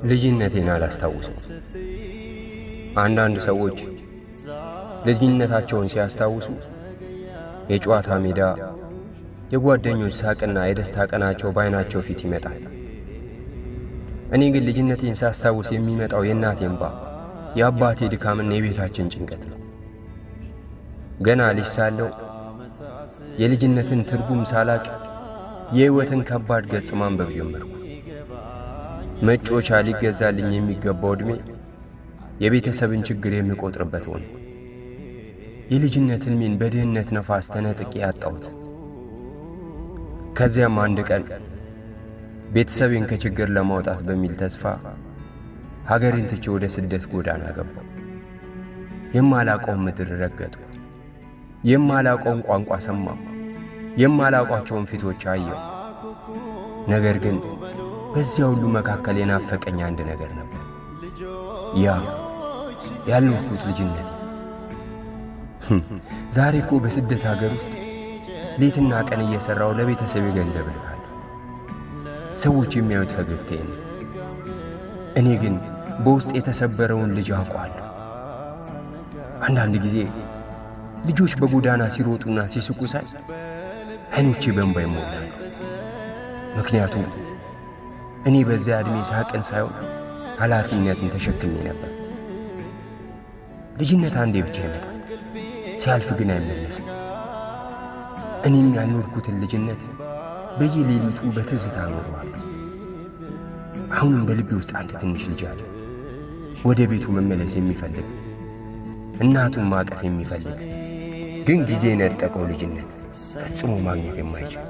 ልጅነቴን አላስታውስም። አንዳንድ ሰዎች ልጅነታቸውን ሲያስታውሱ የጨዋታ ሜዳ፣ የጓደኞች ሳቅና የደስታ ቀናቸው ባይናቸው ፊት ይመጣል። እኔ ግን ልጅነቴን ሳስታውስ የሚመጣው የእናቴ እንባ፣ የአባቴ ድካምና የቤታችን ጭንቀት ነው። ገና ልጅ ሳለሁ የልጅነትን ትርጉም ሳላቅ የሕይወትን ከባድ ገጽ ማንበብ ጀመርኩ። መጮቻ ሊገዛልኝ የሚገባው ዕድሜ የቤተሰብን ችግር የምቆጥርበት ሆነ። የልጅነት ሕልሜን በድህነት ነፋስ ተነጥቄ ያጣሁት። ከዚያም አንድ ቀን ቤተሰቤን ከችግር ለማውጣት በሚል ተስፋ ሀገሬን ትቼ ወደ ስደት ጎዳና ገባሁ። የማላውቀውን ምድር ረገጥኩ። የማላውቀውን ቋንቋ ሰማሁ። የማላውቃቸውን ፊቶች አየሁ። ነገር ግን በዚያ ሁሉ መካከል የናፈቀኝ አንድ ነገር ነበር። ያ ያልኖርኩት ልጅነቴ። ዛሬ እኮ በስደት ሀገር ውስጥ ሌትና ቀን እየሰራው ለቤተሰብ ገንዘብ እልካለሁ። ሰዎች የሚያዩት ፈገግታዬን፣ እኔ ግን በውስጥ የተሰበረውን ልጅ አውቀዋለሁ። አንዳንድ ጊዜ ልጆች በጎዳና ሲሮጡና ሲስቁ ሳይ ዓይኖቼ በእንባ ይሞላሉ። ምክንያቱም እኔ በዚያ ዕድሜ ሳቅን ሳይሆን ኃላፊነትን ተሸክሜ ነበር። ልጅነት አንዴ ብቻ ይመጣል፣ ሲያልፍ ግን አይመለስም። እኔም ያልኖርኩትን ልጅነት በየሌሊቱ በትዝታ ኖረዋለሁ። አሁንም በልቤ ውስጥ አንድ ትንሽ ልጅ አለ፣ ወደ ቤቱ መመለስ የሚፈልግ፣ እናቱን ማቀፍ የሚፈልግ፣ ግን ጊዜ የነጠቀው ልጅነት ፈጽሞ ማግኘት የማይችል።